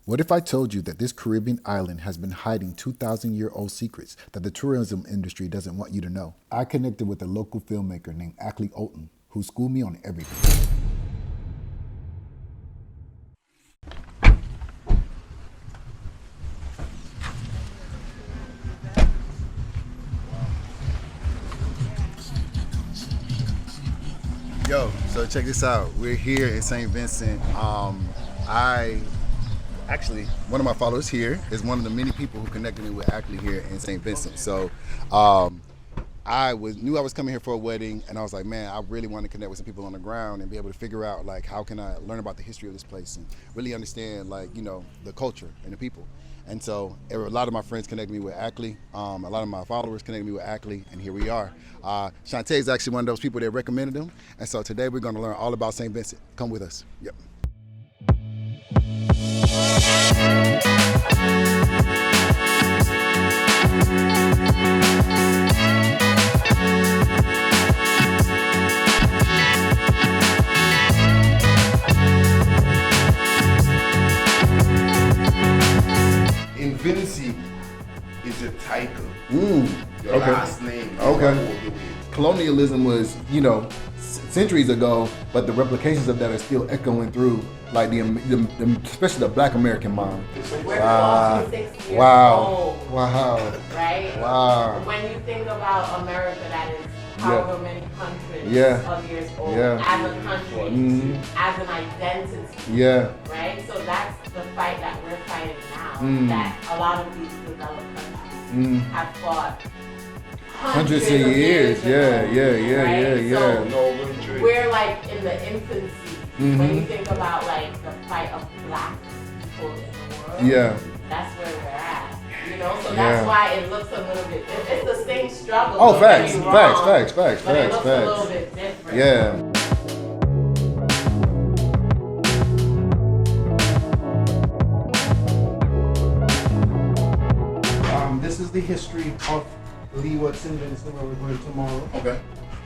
What if I told you that this Caribbean island has been hiding 2,000-year-old secrets that the tourism industry doesn't want you to know? I connected with a local filmmaker named Akley Olton, who schooled me on everything. Yo, so check this out. We're here in St. Vincent. One of my followers here is one of the many people who connected me with Akley here in St. Vincent. So I knew I was coming here for a wedding, and I was like, man, I really want to connect with some people on the ground and be able to figure out, like, how can I learn about the history of this place and really understand, like, you know, the culture and the people. And so a lot of my friends connected me with Akley. A lot of my followers connected me with Akley, and here we are. Shantae is actually one of those people that recommended him. And so today we're going to learn all about St. Vincent. Come with us. Yep. Vinci is your title. Your last name. Okay. Colonialism was, you know, centuries ago, but the replications of that are still echoing through, like especially the Black American mind. We're 46 years old. Wow. Right? Wow. When you think about America, that is however many hundreds of years old, as a country, as an identity. Right? So that's the fight that we're fighting now, that a lot of these developed countries have fought hundreds of years. So we're like in the infancy when you think about like the fight of Black people in the world. That's where we're at. You know, so that's why it looks a little bit different. It's the same struggle. Oh, facts. But it looks a little bit different. Yeah. This is the history of Leeward St. Vincent, where we're going tomorrow. Okay.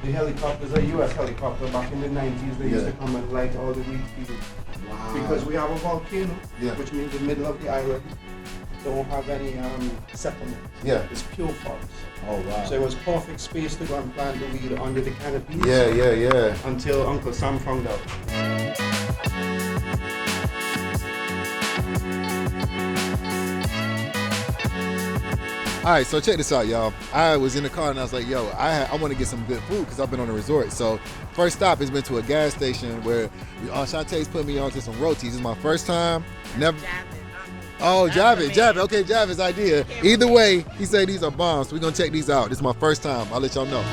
The helicopters are U.S. helicopter. Back in the 90s, they used to come and light all the wheat fields. Wow. Because we have a volcano, which means the middle of the island don't have any settlement. It's pure forest. Oh, wow. So it was perfect space to go and plant the weed under the canopy. Until Uncle Sam found out. All right, so check this out, y'all. I was in the car and I was like, yo, I want to get some good food because I've been on a resort. So first stop has been to a gas station where Shantae's put me onto some rotis. This is my first time. Never. Oh, Javed. Okay, Javed's idea. Either way, he said these are bombs. So we're going to check these out. This is my first time. I'll let y'all know.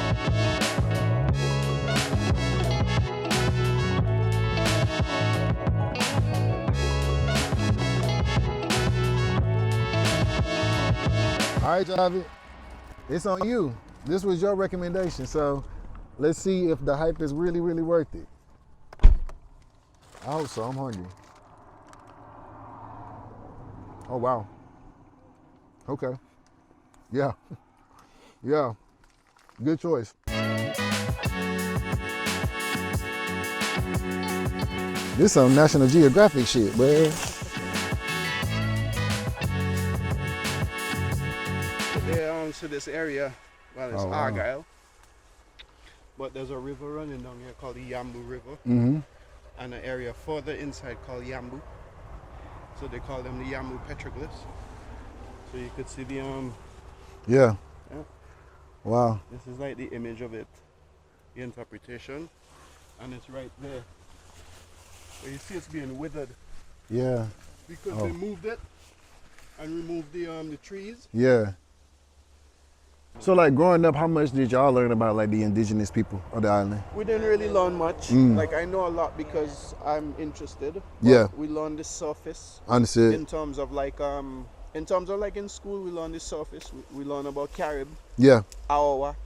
All right, Javed, it's on you. This was your recommendation, so let's see if the hype is really, really worth it. I hope so. I'm hungry. Oh, wow. Okay. Yeah. Good choice. This some National Geographic shit, man. To this area, well, it's Argyle, but there's a river running down here called the Yambu River, and an area further inside called Yambu. So they call them the Yambu petroglyphs. So you could see the Wow. This is like the image of it, the interpretation, and it's right there. But you see it's being withered. Yeah. Because they moved it and removed the trees. Yeah. So like growing up, how much did y'all learn about like the indigenous people of the island? We didn't really learn much. Like I know a lot because I'm interested. We learned the surface. Understood. In terms of like in school we learned the surface. We learn about Carib. Arawak.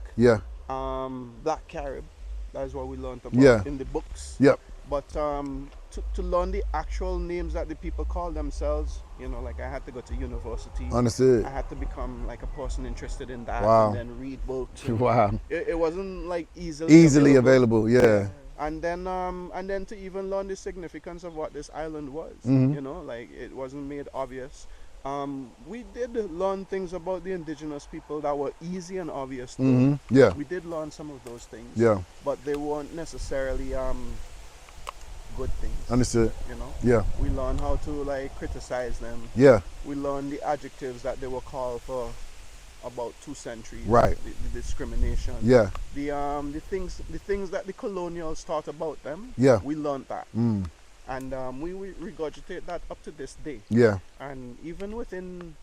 Black Carib. That's what we learned about in the books. But to learn the actual names that the people call themselves, you know, like I had to go to university. Understood. I had to become like a person interested in that Wow. and then read books. Wow. It wasn't like easily available. Yeah. and then to even learn the significance of what this island was. You know, like it wasn't made obvious. We did learn things about the indigenous people that were easy and obvious too. Yeah. We did learn some of those things. Yeah. But they weren't necessarily good things. Understood. You know? Yeah. We learned how to like criticize them. Yeah. We learned the adjectives that they were called for about 2 centuries. Right. The discrimination. Yeah. The things that the colonials thought about them. Yeah. We learned that. And we regurgitate that up to this day. Yeah. And even within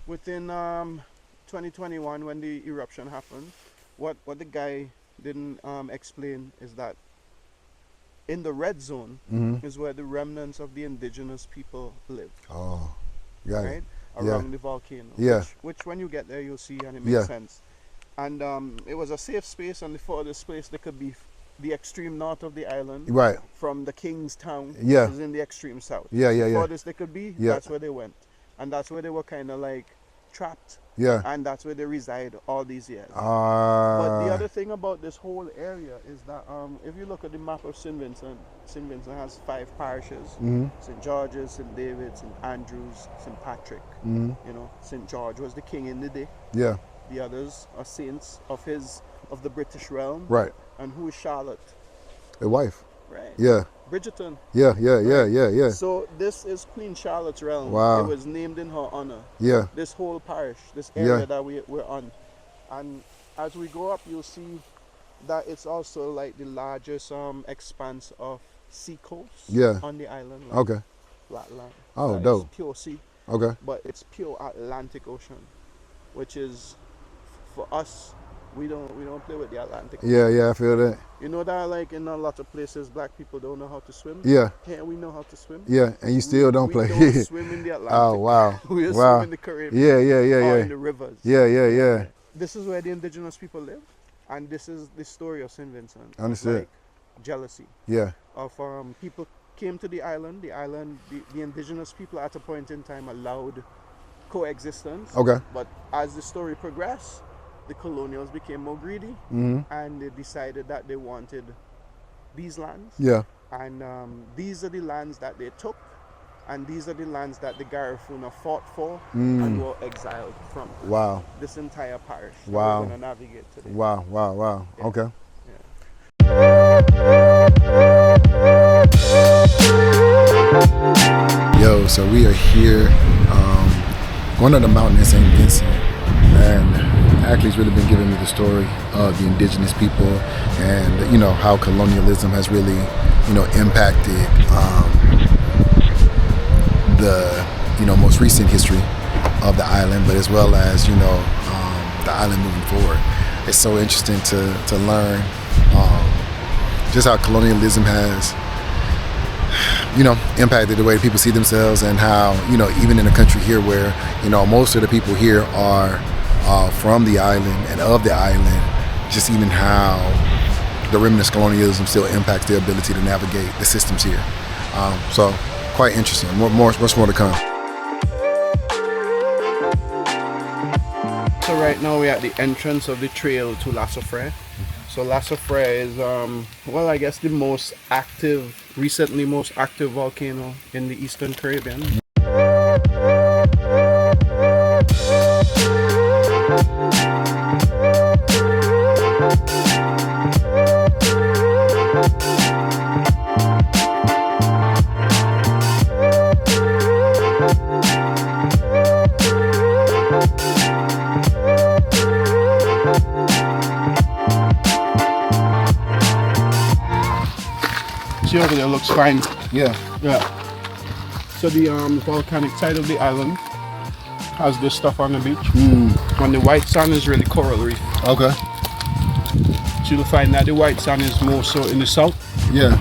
2021, when the eruption happened, what the guy didn't explain is that in the red zone is where the remnants of the indigenous people live. Oh, got right? it. Around the volcano. Yeah. Which when you get there, you'll see, and it makes sense. And it was a safe space, and the furthest place they could be the extreme north of the island. Right. From the King's Town. Yeah. Is in the extreme south. Yeah. The furthest they could be, that's where they went. And that's where they were kind of like trapped. Yeah. And that's where they reside all these years. But the other thing about this whole area is that if you look at the map of St. Vincent has 5 parishes. St. George's, St. David's, St. Andrew's, St. Patrick. You know, St. George was the king in the day. Yeah. The others are saints of the British realm. Right. And who is Charlotte? A wife. Right. Yeah. Bridgerton. Yeah. So this is Queen Charlotte's realm. Wow. It was named in her honor. Yeah. This whole parish, this area that we're on. And as we go up, you'll see that it's also like the largest expanse of sea coast on the island. Like okay. Flat land. Oh, dope. It's pure sea. Okay. But it's pure Atlantic Ocean, which is, for us, we don't play with the Atlantic Ocean. Yeah, I feel that. You know that like in a lot of places, black people don't know how to swim? Yeah. Here we know how to swim. Yeah, and you still don't play. We don't swim in the Atlantic. Oh, wow. We swim in the Caribbean. Yeah. Or in the rivers. Yeah. This is where the indigenous people live. And this is the story of St. Vincent. Understood. Like jealousy. Yeah. Of people came to the island. The indigenous people at a point in time allowed coexistence. Okay. But as the story progressed, the colonials became more greedy, and they decided that they wanted these lands. Yeah. And these are the lands that they took, and these are the lands that the Garifuna fought for and were exiled from. Wow. This entire parish. Wow. We're going to navigate today. Wow. Yeah. Okay. Yeah. Yo, so we are here going up the mountain in St. Vincent, and Akley's really been giving me the story of the indigenous people and, you know, how colonialism has really, you know, impacted the, you know, most recent history of the island, but as well as, you know, the island moving forward. It's so interesting to learn just how colonialism has, you know, impacted the way people see themselves, and how, you know, even in a country here where, you know, most of the people here are from the island and of the island, just even how the remnants of colonialism still impacts their ability to navigate the systems here. So quite interesting. Much more to come. So right now we're at the entrance of the trail to La Soufrière. So La Soufrière is, well, I guess the recently most active volcano in the Eastern Caribbean. See over there, looks fine. Yeah. So the volcanic side of the island has this stuff on the beach. And the white sand is really coral reef. Okay. So you'll find that the white sand is more so in the south. Yeah.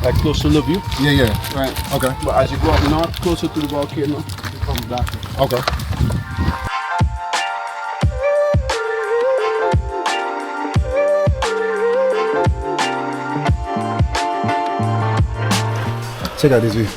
Like close to Levue. Yeah. Right. Okay. But as you go up north, closer to the volcano, it becomes darker. Okay. Check out this view.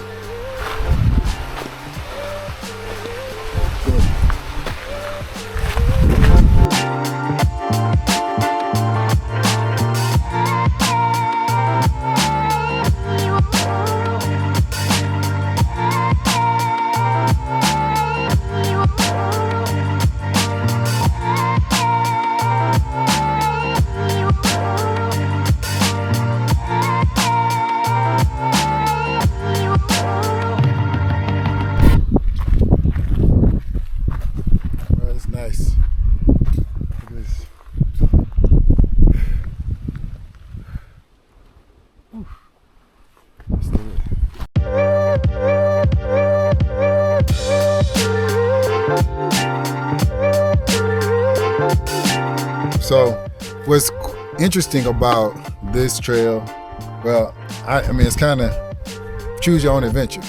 So what's interesting about this trail, well, I mean, it's kind of choose your own adventure.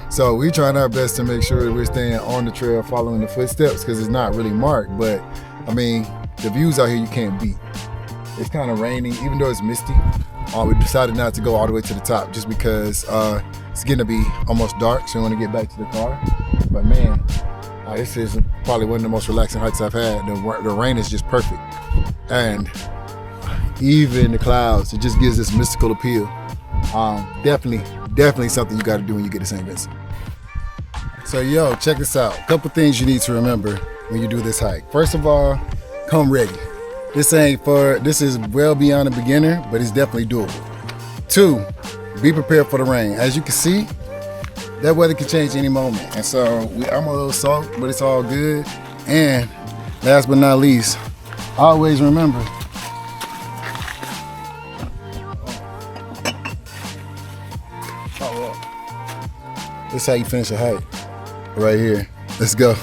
So we're trying our best to make sure that we're staying on the trail, following the footsteps, because it's not really marked. But I mean, the views out here you can't beat. It's kind of raining, even though it's misty. We decided not to go all the way to the top just because it's getting to be almost dark, so we want to get back to the car. But man, this is probably one of the most relaxing hikes I've had. The rain is just perfect. And even the clouds, it just gives this mystical appeal. Definitely something you got to do when you get to St. Vincent. So yo, check this out. A couple things you need to remember when you do this hike. First of all, come ready. This is well beyond a beginner, but it's definitely doable. 2, be prepared for the rain. As you can see, that weather can change any moment. And so I'm a little soaked, but it's all good. And last but not least, always remember, this is how you finish a hike, right here. Let's go.